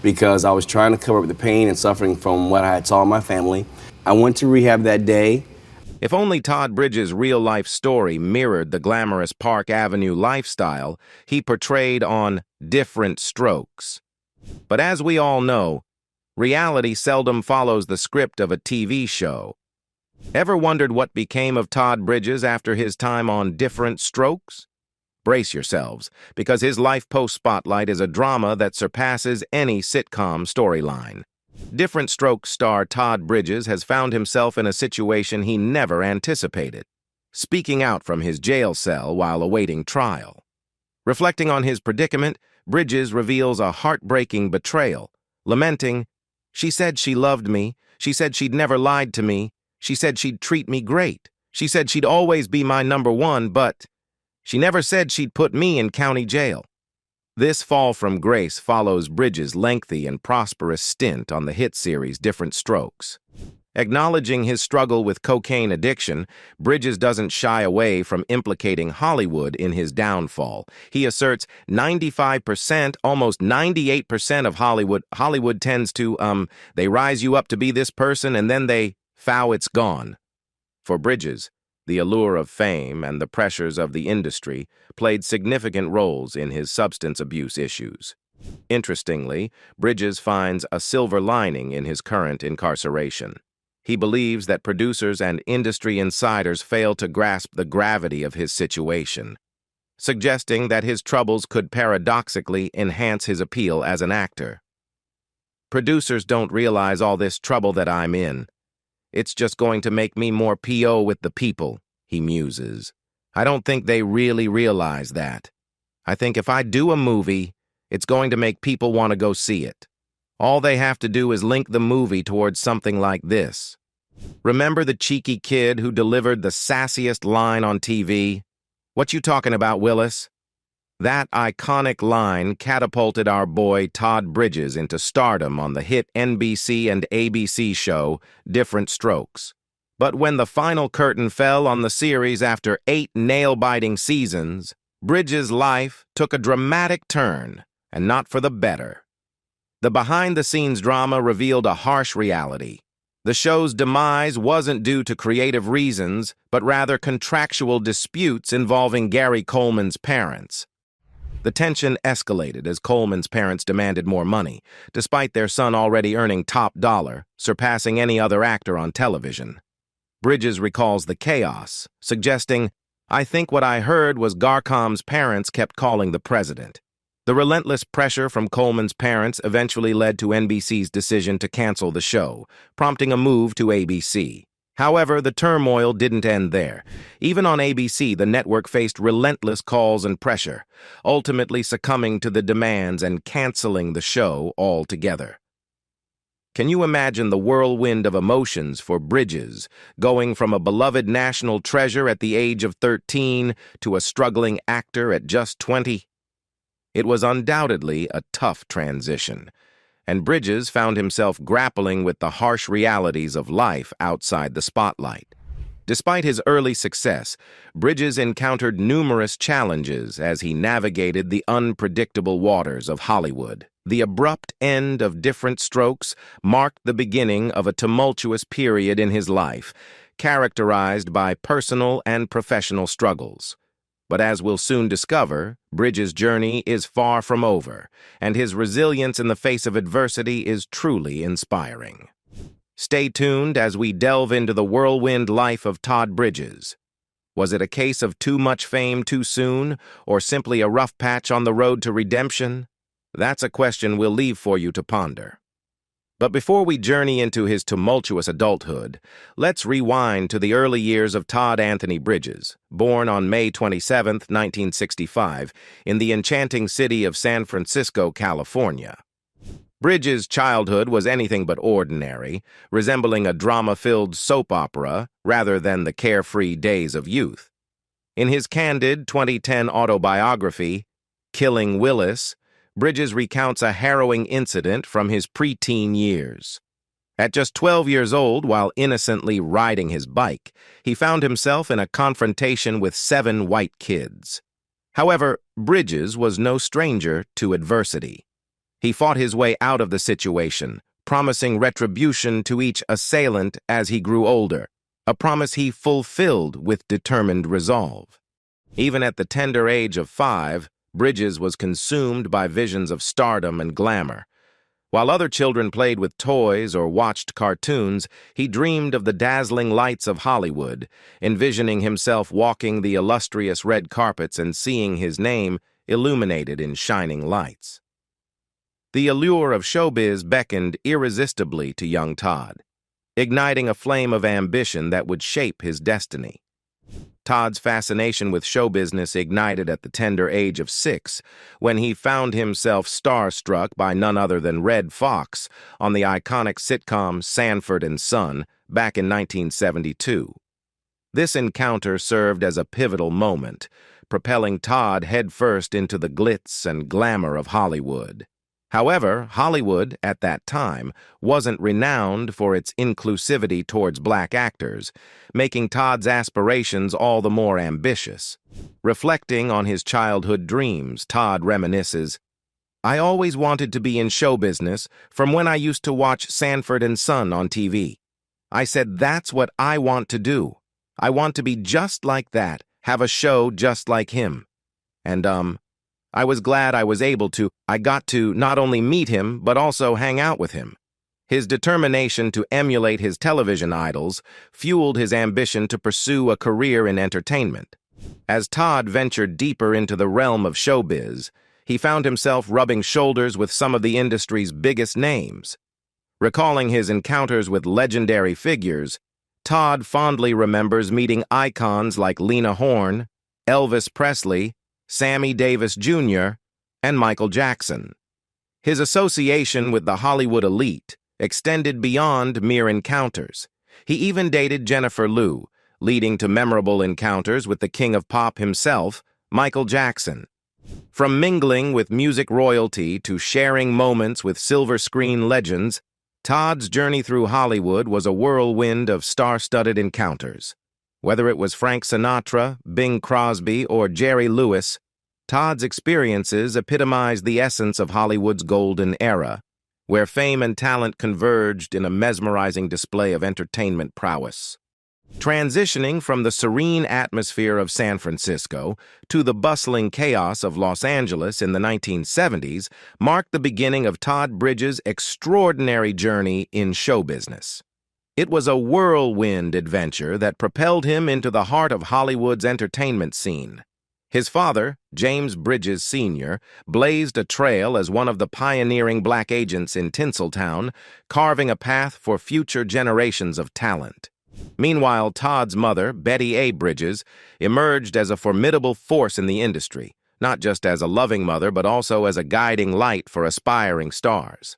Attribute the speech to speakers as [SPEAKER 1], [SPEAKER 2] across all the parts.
[SPEAKER 1] because I was trying to cover up the pain and suffering from what I had saw in my family. I went to rehab that day.
[SPEAKER 2] If only Todd Bridges' real-life story mirrored the glamorous Park Avenue lifestyle he portrayed on Diff'rent Strokes. But as we all know, reality seldom follows the script of a TV show. Ever wondered what became of Todd Bridges after his time on Diff'rent Strokes? Brace yourselves, because his life post-spotlight is a drama that surpasses any sitcom storyline. Diff'rent Strokes star Todd Bridges has found himself in a situation he never anticipated, speaking out from his jail cell while awaiting trial. Reflecting on his predicament, Bridges reveals a heartbreaking betrayal, lamenting, "She said she loved me. She said she'd never lied to me. She said she'd treat me great. She said she'd always be my number one, but she never said she'd put me in county jail." This fall from grace follows Bridges' lengthy and prosperous stint on the hit series Diff'rent Strokes. Acknowledging his struggle with cocaine addiction, Bridges doesn't shy away from implicating Hollywood in his downfall. He asserts 95%, almost 98% of Hollywood tends to, they rise you up to be this person and then it's gone. For Bridges, the allure of fame and the pressures of the industry played significant roles in his substance abuse issues. Interestingly, Bridges finds a silver lining in his current incarceration. He believes that producers and industry insiders fail to grasp the gravity of his situation, suggesting that his troubles could paradoxically enhance his appeal as an actor. "Producers don't realize all this trouble that I'm in. It's just going to make me more P.O. with the people," he muses. "I don't think they really realize that. I think if I do a movie, it's going to make people want to go see it. All they have to do is link the movie towards something like this. Remember the cheeky kid who delivered the sassiest line on TV? What you talking about, Willis?" That iconic line catapulted our boy Todd Bridges into stardom on the hit NBC and ABC show Diff'rent Strokes. But when the final curtain fell on the series after 8 nail-biting seasons, Bridges' life took a dramatic turn, and not for the better. The behind-the-scenes drama revealed a harsh reality. The show's demise wasn't due to creative reasons, but rather contractual disputes involving Gary Coleman's parents. The tension escalated as Coleman's parents demanded more money, despite their son already earning top dollar, surpassing any other actor on television. Bridges recalls the chaos, suggesting, "I think what I heard was Garcom's parents kept calling the president." The relentless pressure from Coleman's parents eventually led to NBC's decision to cancel the show, prompting a move to ABC. However, the turmoil didn't end there. Even on ABC, the network faced relentless calls and pressure, ultimately succumbing to the demands and canceling the show altogether. Can you imagine the whirlwind of emotions for Bridges, going from a beloved national treasure at the age of 13 to a struggling actor at just 20? It was undoubtedly a tough transition, and Bridges found himself grappling with the harsh realities of life outside the spotlight. Despite his early success, Bridges encountered numerous challenges as he navigated the unpredictable waters of Hollywood. The abrupt end of Diff'rent Strokes marked the beginning of a tumultuous period in his life, characterized by personal and professional struggles. But as we'll soon discover, Bridges' journey is far from over, and his resilience in the face of adversity is truly inspiring. Stay tuned as we delve into the whirlwind life of Todd Bridges. Was it a case of too much fame too soon, or simply a rough patch on the road to redemption? That's a question we'll leave for you to ponder. But before we journey into his tumultuous adulthood, let's rewind to the early years of Todd Anthony Bridges, born on May 27, 1965, in the enchanting city of San Francisco, California. Bridges' childhood was anything but ordinary, resembling a drama-filled soap opera rather than the carefree days of youth. In his candid 2010 autobiography, Killing Willis, Bridges recounts a harrowing incident from his preteen years. At just 12 years old, while innocently riding his bike, he found himself in a confrontation with 7 white kids. However, Bridges was no stranger to adversity. He fought his way out of the situation, promising retribution to each assailant as he grew older, a promise he fulfilled with determined resolve. Even at the tender age of 5, Bridges was consumed by visions of stardom and glamour. While other children played with toys or watched cartoons, he dreamed of the dazzling lights of Hollywood, envisioning himself walking the illustrious red carpets and seeing his name illuminated in shining lights. The allure of showbiz beckoned irresistibly to young Todd, igniting a flame of ambition that would shape his destiny. Todd's fascination with show business ignited at the tender age of 6, when he found himself starstruck by none other than Red Fox on the iconic sitcom Sanford & Son back in 1972. This encounter served as a pivotal moment, propelling Todd headfirst into the glitz and glamour of Hollywood. However, Hollywood, at that time, wasn't renowned for its inclusivity towards black actors, making Todd's aspirations all the more ambitious. Reflecting on his childhood dreams, Todd reminisces, "I always wanted to be in show business from when I used to watch Sanford & Son on TV. I said, that's what I want to do. I want to be just like that, have a show just like him. And, I was glad I got to not only meet him, but also hang out with him." His determination to emulate his television idols fueled his ambition to pursue a career in entertainment. As Todd ventured deeper into the realm of showbiz, he found himself rubbing shoulders with some of the industry's biggest names. Recalling his encounters with legendary figures, Todd fondly remembers meeting icons like Lena Horne, Elvis Presley, Sammy Davis Jr., and Michael Jackson. His association with the Hollywood elite extended beyond mere encounters. He even dated Jennifer Lou, leading to memorable encounters with the king of pop himself, Michael Jackson. From mingling with music royalty to sharing moments with silver screen legends, Todd's journey through Hollywood was a whirlwind of star-studded encounters. Whether it was Frank Sinatra, Bing Crosby, or Jerry Lewis, Todd's experiences epitomized the essence of Hollywood's golden era, where fame and talent converged in a mesmerizing display of entertainment prowess. Transitioning from the serene atmosphere of San Francisco to the bustling chaos of Los Angeles in the 1970s marked the beginning of Todd Bridges' extraordinary journey in show business. It was a whirlwind adventure that propelled him into the heart of Hollywood's entertainment scene. His father, James Bridges Sr., blazed a trail as one of the pioneering black agents in Tinseltown, carving a path for future generations of talent. Meanwhile, Todd's mother, Betty A. Bridges, emerged as a formidable force in the industry, not just as a loving mother, but also as a guiding light for aspiring stars.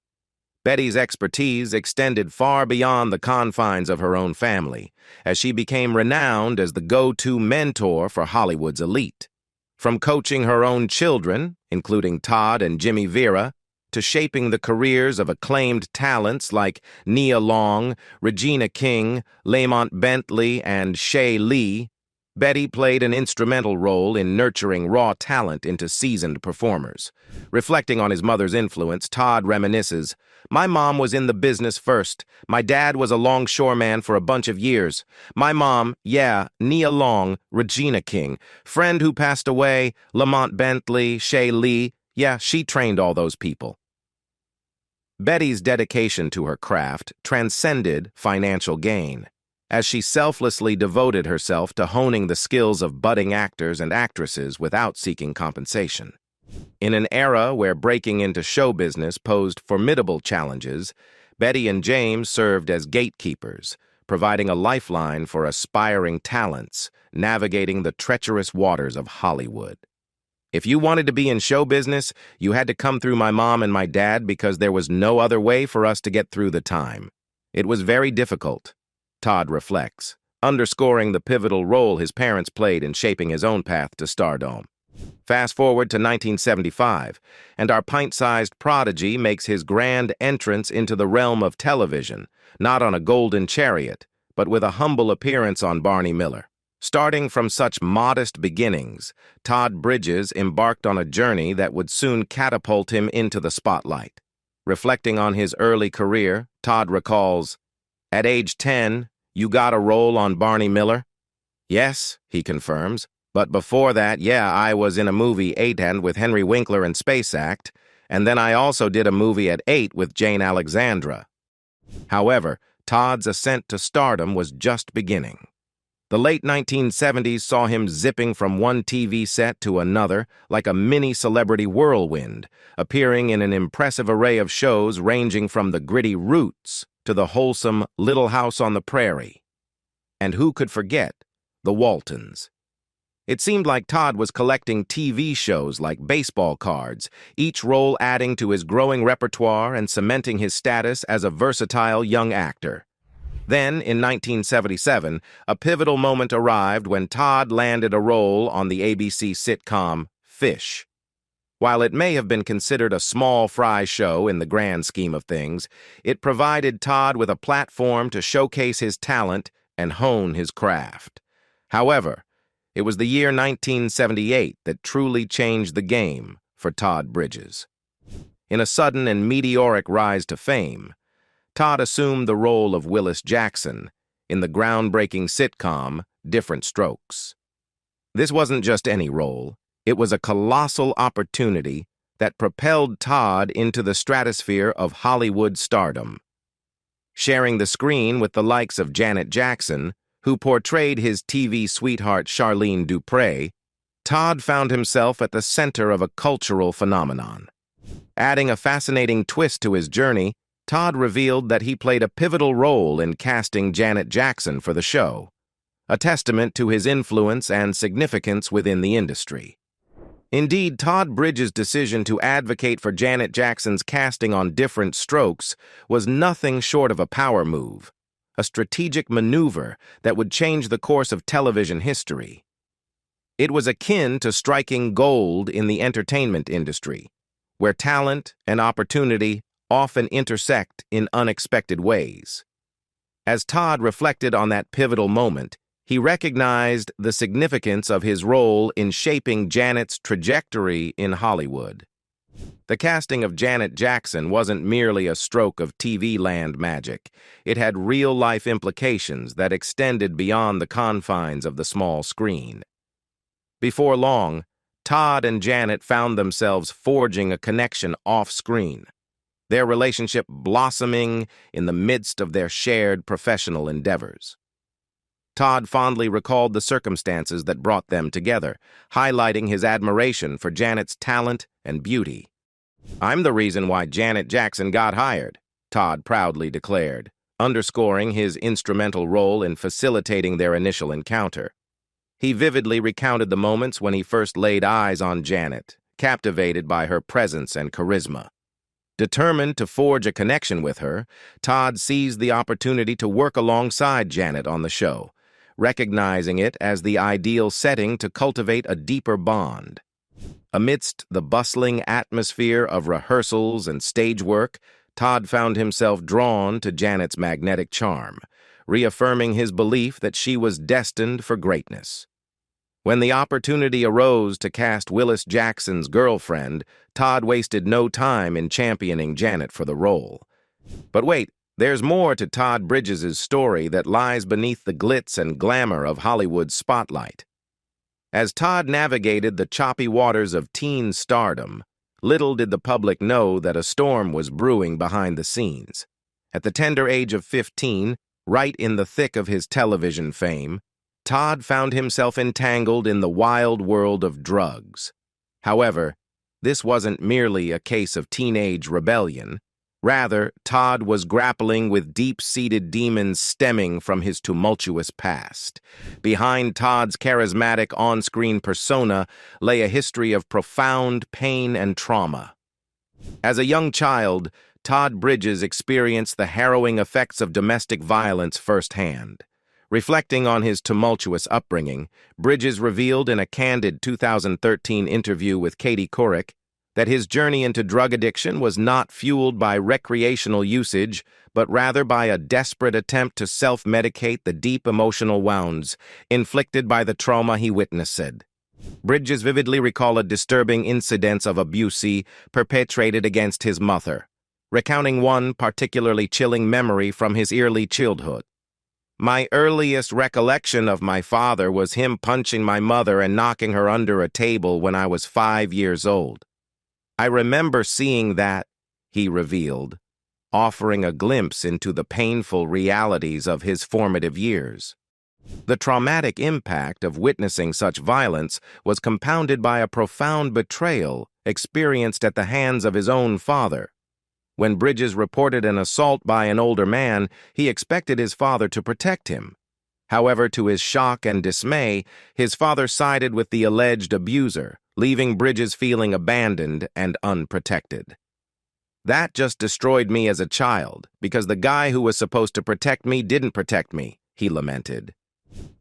[SPEAKER 2] Betty's expertise extended far beyond the confines of her own family, as she became renowned as the go-to mentor for Hollywood's elite. From coaching her own children, including Todd and Jimmy Vera, to shaping the careers of acclaimed talents like Nia Long, Regina King, Lamont Bentley, and Shay Lee, Betty played an instrumental role in nurturing raw talent into seasoned performers. Reflecting on his mother's influence, Todd reminisces, "My mom was in the business first. My dad was a longshoreman for a bunch of years. My mom, Nia Long, Regina King, friend who passed away, Lamont Bentley, Shay Lee, she trained all those people." Betty's dedication to her craft transcended financial gain, as she selflessly devoted herself to honing the skills of budding actors and actresses without seeking compensation. In an era where breaking into show business posed formidable challenges, Betty and James served as gatekeepers, providing a lifeline for aspiring talents navigating the treacherous waters of Hollywood. "If you wanted to be in show business, you had to come through my mom and my dad because there was no other way for us to get through the time. It was very difficult," Todd reflects, underscoring the pivotal role his parents played in shaping his own path to stardom. Fast forward to 1975, and our pint-sized prodigy makes his grand entrance into the realm of television, not on a golden chariot, but with a humble appearance on Barney Miller. Starting from such modest beginnings, Todd Bridges embarked on a journey that would soon catapult him into the spotlight. Reflecting on his early career, Todd recalls, "At age 10, you got a role on Barney Miller?" "Yes," he confirms, "but before that, yeah, I was in a movie 8 with Henry Winkler and Space Act, and then I also did a movie at 8 with Jane Alexandra." However, Todd's ascent to stardom was just beginning. The late 1970s saw him zipping from one TV set to another like a mini-celebrity whirlwind, appearing in an impressive array of shows ranging from the gritty Roots to the wholesome Little House on the Prairie. And who could forget the Waltons? It seemed like Todd was collecting TV shows like baseball cards, each role adding to his growing repertoire and cementing his status as a versatile young actor. Then, in 1977, a pivotal moment arrived when Todd landed a role on the ABC sitcom Fish. While it may have been considered a small fry show in the grand scheme of things, it provided Todd with a platform to showcase his talent and hone his craft. However, it was the year 1978 that truly changed the game for Todd Bridges. In a sudden and meteoric rise to fame, Todd assumed the role of Willis Jackson in the groundbreaking sitcom Diff'rent Strokes. This wasn't just any role, it was a colossal opportunity that propelled Todd into the stratosphere of Hollywood stardom. Sharing the screen with the likes of Janet Jackson, who portrayed his TV sweetheart Charlene Dupre, Todd found himself at the center of a cultural phenomenon. Adding a fascinating twist to his journey, Todd revealed that he played a pivotal role in casting Janet Jackson for the show, a testament to his influence and significance within the industry. Indeed, Todd Bridges' decision to advocate for Janet Jackson's casting on Diff'rent Strokes was nothing short of a power move, a strategic maneuver that would change the course of television history. It was akin to striking gold in the entertainment industry, where talent and opportunity often intersect in unexpected ways. As Todd reflected on that pivotal moment, he recognized the significance of his role in shaping Janet's trajectory in Hollywood. The casting of Janet Jackson wasn't merely a stroke of TV land magic. It had real-life implications that extended beyond the confines of the small screen. Before long, Todd and Janet found themselves forging a connection off-screen, their relationship blossoming in the midst of their shared professional endeavors. Todd fondly recalled the circumstances that brought them together, highlighting his admiration for Janet's talent and beauty. "I'm the reason why Janet Jackson got hired," Todd proudly declared, underscoring his instrumental role in facilitating their initial encounter. He vividly recounted the moments when he first laid eyes on Janet, captivated by her presence and charisma. Determined to forge a connection with her, Todd seized the opportunity to work alongside Janet on the show, recognizing it as the ideal setting to cultivate a deeper bond. Amidst the bustling atmosphere of rehearsals and stage work, Todd found himself drawn to Janet's magnetic charm, reaffirming his belief that she was destined for greatness. When the opportunity arose to cast Willis Jackson's girlfriend, Todd wasted no time in championing Janet for the role. But wait, there's more to Todd Bridges' story that lies beneath the glitz and glamour of Hollywood's spotlight. As Todd navigated the choppy waters of teen stardom, little did the public know that a storm was brewing behind the scenes. At the tender age of 15, right in the thick of his television fame, Todd found himself entangled in the wild world of drugs. However, this wasn't merely a case of teenage rebellion. Rather, Todd was grappling with deep-seated demons stemming from his tumultuous past. Behind Todd's charismatic on-screen persona lay a history of profound pain and trauma. As a young child, Todd Bridges experienced the harrowing effects of domestic violence firsthand. Reflecting on his tumultuous upbringing, Bridges revealed in a candid 2013 interview with Katie Couric that his journey into drug addiction was not fueled by recreational usage, but rather by a desperate attempt to self-medicate the deep emotional wounds inflicted by the trauma he witnessed. Bridges vividly recalled a disturbing incident of abuse he perpetrated against his mother, recounting one particularly chilling memory from his early childhood. "My earliest recollection of my father was him punching my mother and knocking her under a table when I was 5 years old. I remember seeing that," he revealed, offering a glimpse into the painful realities of his formative years. The traumatic impact of witnessing such violence was compounded by a profound betrayal experienced at the hands of his own father. When Bridges reported an assault by an older man, he expected his father to protect him. However, to his shock and dismay, his father sided with the alleged abuser, leaving Bridges feeling abandoned and unprotected. "That just destroyed me as a child, because the guy who was supposed to protect me didn't protect me," he lamented.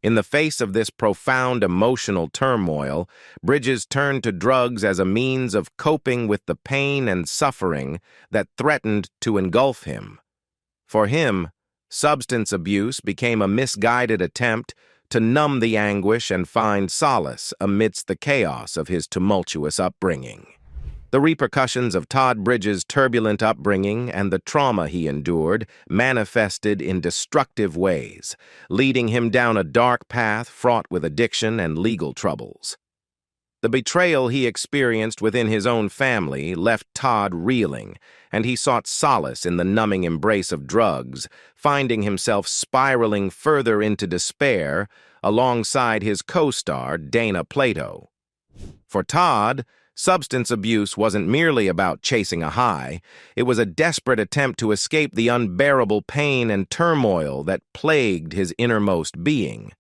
[SPEAKER 2] In the face of this profound emotional turmoil, Bridges turned to drugs as a means of coping with the pain and suffering that threatened to engulf him. For him, substance abuse became a misguided attempt to numb the anguish and find solace amidst the chaos of his tumultuous upbringing. The repercussions of Todd Bridges' turbulent upbringing and the trauma he endured manifested in destructive ways, leading him down a dark path fraught with addiction and legal troubles. The betrayal he experienced within his own family left Todd reeling, and he sought solace in the numbing embrace of drugs, finding himself spiraling further into despair alongside his co-star Dana Plato. For Todd, substance abuse wasn't merely about chasing a high. It was a desperate attempt to escape the unbearable pain and turmoil that plagued his innermost being.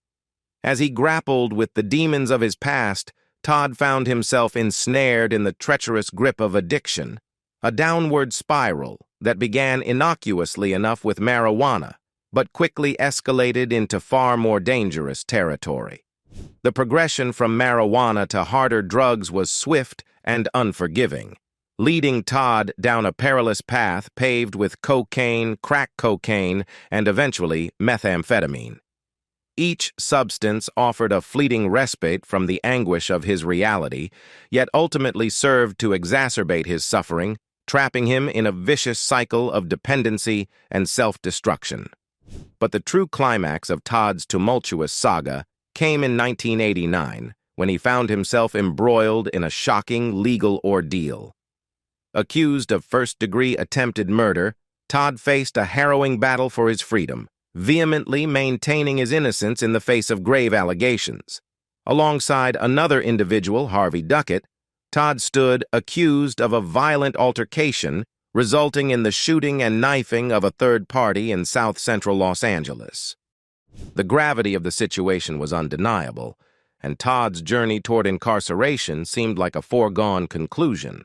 [SPEAKER 2] As he grappled with the demons of his past, Todd found himself ensnared in the treacherous grip of addiction, a downward spiral that began innocuously enough with marijuana, but quickly escalated into far more dangerous territory. The progression from marijuana to harder drugs was swift and unforgiving, leading Todd down a perilous path paved with cocaine, crack cocaine, and eventually methamphetamine. Each substance offered a fleeting respite from the anguish of his reality, yet ultimately served to exacerbate his suffering, trapping him in a vicious cycle of dependency and self-destruction. But the true climax of Todd's tumultuous saga came in 1989, when he found himself embroiled in a shocking legal ordeal. Accused of first-degree attempted murder, Todd faced a harrowing battle for his freedom, vehemently maintaining his innocence in the face of grave allegations. Alongside another individual, Harvey Duckett, Todd stood accused of a violent altercation resulting in the shooting and knifing of a third party in south-central Los Angeles. The gravity of the situation was undeniable, and Todd's journey toward incarceration seemed like a foregone conclusion,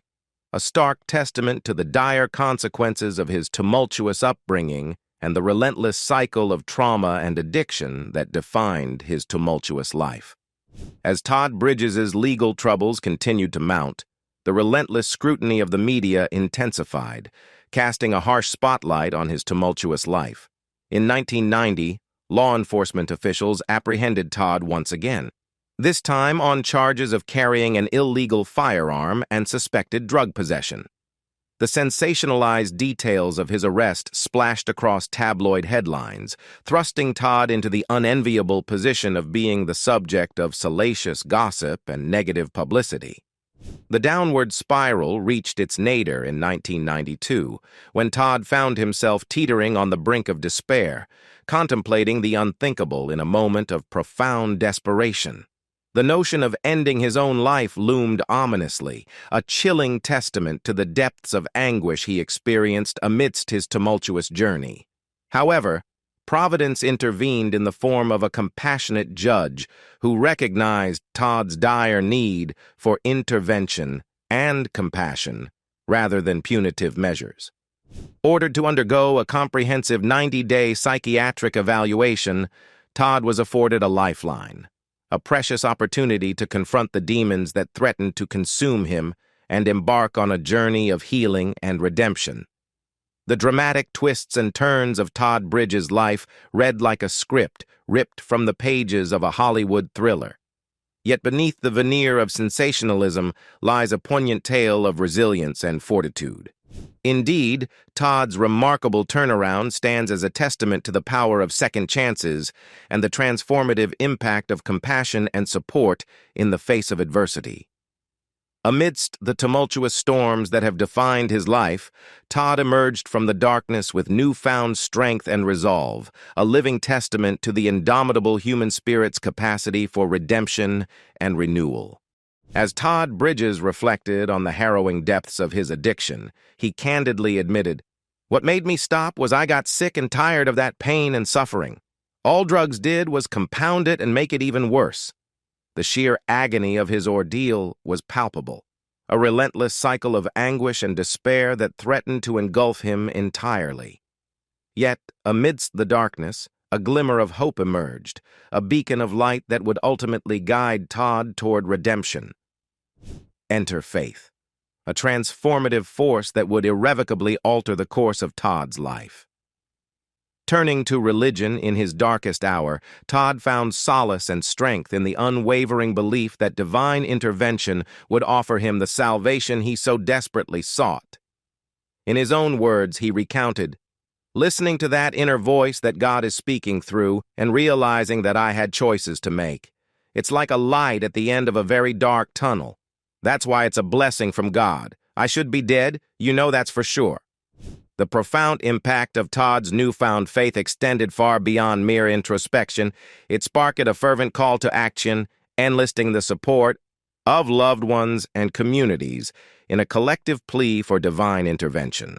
[SPEAKER 2] a stark testament to the dire consequences of his tumultuous upbringing and the relentless cycle of trauma and addiction that defined his tumultuous life. As Todd Bridges' legal troubles continued to mount, the relentless scrutiny of the media intensified, casting a harsh spotlight on his tumultuous life. In 1990, law enforcement officials apprehended Todd once again, this time on charges of carrying an illegal firearm and suspected drug possession. The sensationalized details of his arrest splashed across tabloid headlines, thrusting Todd into the unenviable position of being the subject of salacious gossip and negative publicity. The downward spiral reached its nadir in 1992, when Todd found himself teetering on the brink of despair, contemplating the unthinkable in a moment of profound desperation. The notion of ending his own life loomed ominously, a chilling testament to the depths of anguish he experienced amidst his tumultuous journey. However, Providence intervened in the form of a compassionate judge who recognized Todd's dire need for intervention and compassion rather than punitive measures. Ordered to undergo a comprehensive 90-day psychiatric evaluation, Todd was afforded a lifeline, a precious opportunity to confront the demons that threatened to consume him and embark on a journey of healing and redemption. The dramatic twists and turns of Todd Bridges' life read like a script ripped from the pages of a Hollywood thriller. Yet beneath the veneer of sensationalism lies a poignant tale of resilience and fortitude. Indeed, Todd's remarkable turnaround stands as a testament to the power of second chances and the transformative impact of compassion and support in the face of adversity. Amidst the tumultuous storms that have defined his life, Todd emerged from the darkness with newfound strength and resolve, a living testament to the indomitable human spirit's capacity for redemption and renewal. As Todd Bridges reflected on the harrowing depths of his addiction, he candidly admitted, "What made me stop was I got sick and tired of that pain and suffering. All drugs did was compound it and make it even worse." The sheer agony of his ordeal was palpable, a relentless cycle of anguish and despair that threatened to engulf him entirely. Yet, amidst the darkness, a glimmer of hope emerged, a beacon of light that would ultimately guide Todd toward redemption. Enter faith, a transformative force that would irrevocably alter the course of Todd's life. Turning to religion in his darkest hour, Todd found solace and strength in the unwavering belief that divine intervention would offer him the salvation he so desperately sought. In his own words, he recounted, "Listening to that inner voice that God is speaking through and realizing that I had choices to make. It's like a light at the end of a very dark tunnel. That's why it's a blessing from God. I should be dead, you know that's for sure." The profound impact of Todd's newfound faith extended far beyond mere introspection. It sparked a fervent call to action, enlisting the support of loved ones and communities in a collective plea for divine intervention.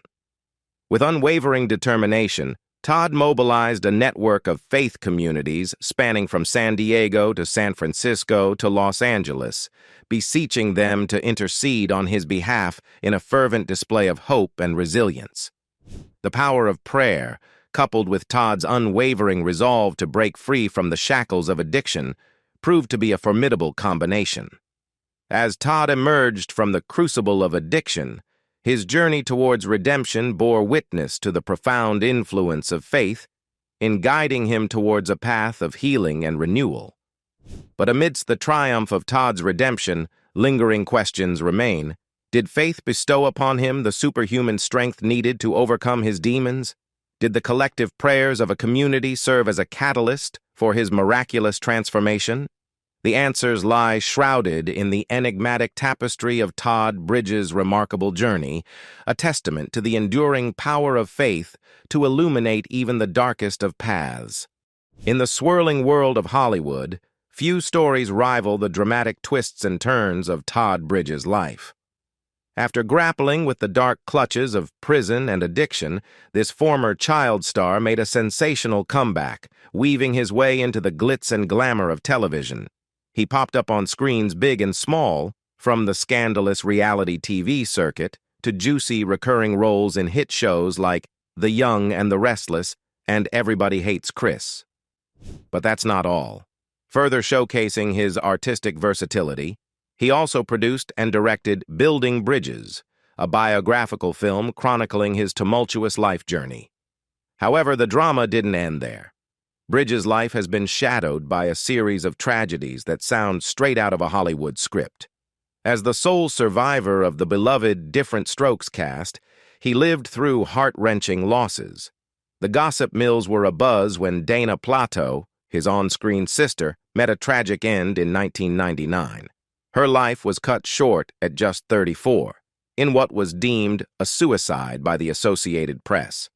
[SPEAKER 2] With unwavering determination, Todd mobilized a network of faith communities spanning from San Diego to San Francisco to Los Angeles, beseeching them to intercede on his behalf in a fervent display of hope and resilience. The power of prayer, coupled with Todd's unwavering resolve to break free from the shackles of addiction, proved to be a formidable combination. As Todd emerged from the crucible of addiction, his journey towards redemption bore witness to the profound influence of faith in guiding him towards a path of healing and renewal. But amidst the triumph of Todd's redemption, lingering questions remain. Did faith bestow upon him the superhuman strength needed to overcome his demons? Did the collective prayers of a community serve as a catalyst for his miraculous transformation? The answers lie shrouded in the enigmatic tapestry of Todd Bridges' remarkable journey, a testament to the enduring power of faith to illuminate even the darkest of paths. In the swirling world of Hollywood, few stories rival the dramatic twists and turns of Todd Bridges' life. After grappling with the dark clutches of prison and addiction, this former child star made a sensational comeback, weaving his way into the glitz and glamour of television. He popped up on screens big and small, from the scandalous reality TV circuit to juicy recurring roles in hit shows like The Young and the Restless and Everybody Hates Chris. But that's not all. Further showcasing his artistic versatility, he also produced and directed Building Bridges, a biographical film chronicling his tumultuous life journey. However, the drama didn't end there. Bridges' life has been shadowed by a series of tragedies that sound straight out of a Hollywood script. As the sole survivor of the beloved Diff'rent Strokes cast, he lived through heart-wrenching losses. The gossip mills were abuzz when Dana Plato, his on-screen sister, met a tragic end in 1999. Her life was cut short at just 34, in what was deemed a suicide by the Associated Press.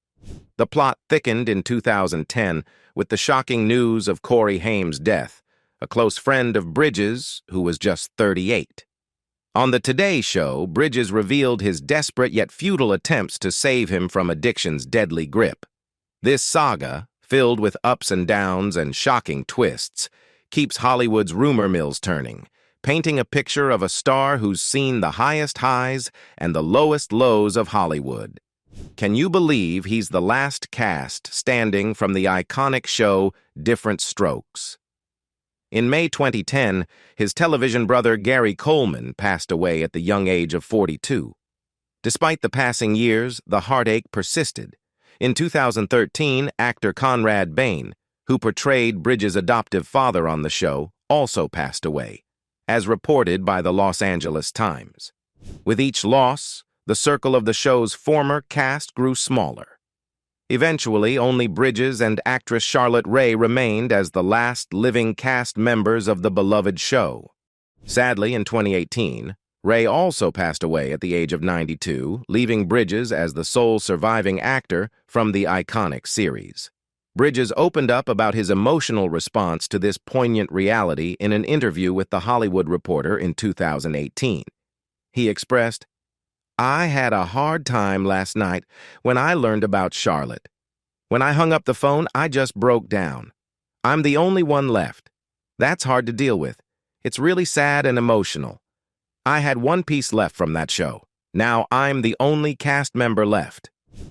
[SPEAKER 2] The plot thickened in 2010 with the shocking news of Corey Haim's death, a close friend of Bridges who was just 38. On the Today Show, Bridges revealed his desperate yet futile attempts to save him from addiction's deadly grip. This saga, filled with ups and downs and shocking twists, keeps Hollywood's rumor mills turning, painting a picture of a star who's seen the highest highs and the lowest lows of Hollywood. Can you believe he's the last cast standing from the iconic show Diff'rent Strokes? In May 2010, his television brother Gary Coleman passed away at the young age of 42. Despite the passing years, the heartache persisted. In 2013, actor Conrad Bain, who portrayed Bridges' adoptive father on the show, also passed away, as reported by the Los Angeles Times. With each loss, the circle of the show's former cast grew smaller. Eventually, only Bridges and actress Charlotte Rae remained as the last living cast members of the beloved show. Sadly, in 2018, Rae also passed away at the age of 92, leaving Bridges as the sole surviving actor from the iconic series. Bridges opened up about his emotional response to this poignant reality in an interview with The Hollywood Reporter in 2018. He expressed, "I had a hard time last night when I learned about Charlotte. When I hung up the phone, I just broke down. I'm the only one left. That's hard to deal with. It's really sad and emotional. I had one piece left from that show. Now I'm the only cast member left."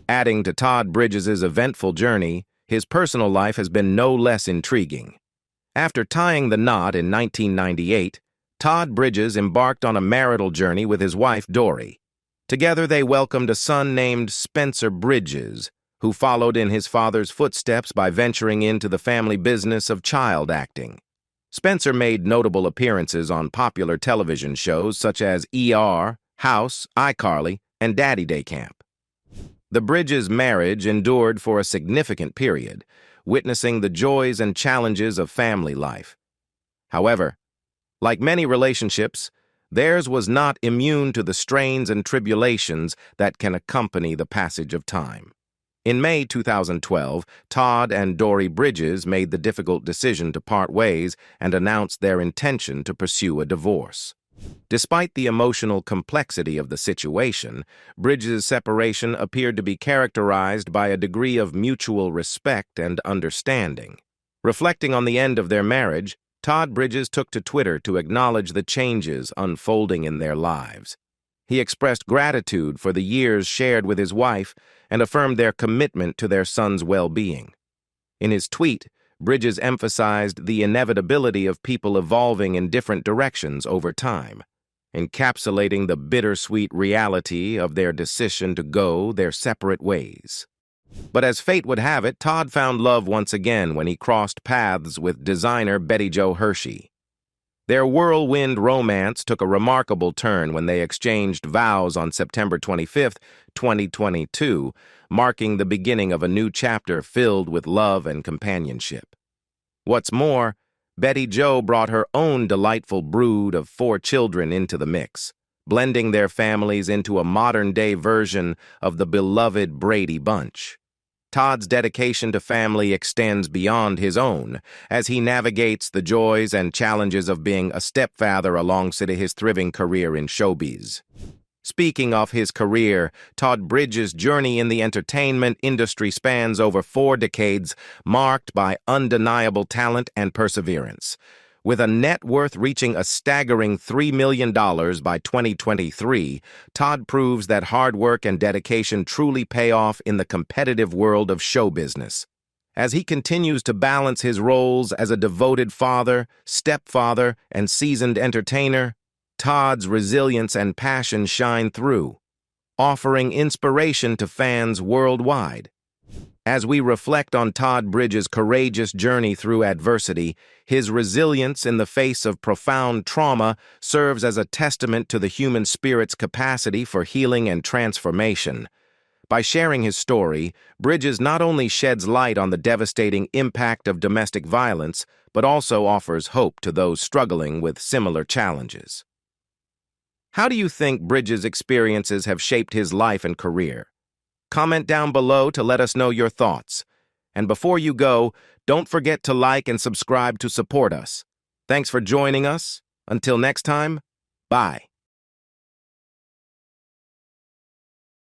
[SPEAKER 2] Adding to Todd Bridges' eventful journey, his personal life has been no less intriguing. After tying the knot in 1998, Todd Bridges embarked on a marital journey with his wife, Dory. Together, they welcomed a son named Spencer Bridges, who followed in his father's footsteps by venturing into the family business of child acting. Spencer made notable appearances on popular television shows such as ER, House, iCarly, and Daddy Day Camp. The Bridges' marriage endured for a significant period, witnessing the joys and challenges of family life. However, like many relationships, theirs was not immune to the strains and tribulations that can accompany the passage of time. In May 2012, Todd and Dory Bridges made the difficult decision to part ways and announced their intention to pursue a divorce. Despite the emotional complexity of the situation, Bridges' separation appeared to be characterized by a degree of mutual respect and understanding. Reflecting on the end of their marriage, Todd Bridges took to Twitter to acknowledge the changes unfolding in their lives. He expressed gratitude for the years shared with his wife and affirmed their commitment to their son's well-being. In his tweet, Bridges emphasized the inevitability of people evolving in different directions over time, encapsulating the bittersweet reality of their decision to go their separate ways. But as fate would have it, Todd found love once again when he crossed paths with designer Betty Jo Hershey. Their whirlwind romance took a remarkable turn when they exchanged vows on September 25, 2022, marking the beginning of a new chapter filled with love and companionship. What's more, Betty Jo brought her own delightful brood of 4 children into the mix, blending their families into a modern-day version of the beloved Brady Bunch. Todd's dedication to family extends beyond his own as he navigates the joys and challenges of being a stepfather alongside his thriving career in showbiz. Speaking of his career, Todd Bridges' journey in the entertainment industry spans over 4 decades, marked by undeniable talent and perseverance. With a net worth reaching a staggering $3 million by 2023, Todd proves that hard work and dedication truly pay off in the competitive world of show business. As he continues to balance his roles as a devoted father, stepfather, and seasoned entertainer, Todd's resilience and passion shine through, offering inspiration to fans worldwide. As we reflect on Todd Bridges' courageous journey through adversity, his resilience in the face of profound trauma serves as a testament to the human spirit's capacity for healing and transformation. By sharing his story, Bridges not only sheds light on the devastating impact of domestic violence, but also offers hope to those struggling with similar challenges. How do you think Bridges' experiences have shaped his life and career? Comment down below to let us know your thoughts. And before you go, don't forget to like and subscribe to support us. Thanks for joining us. Until next time, bye.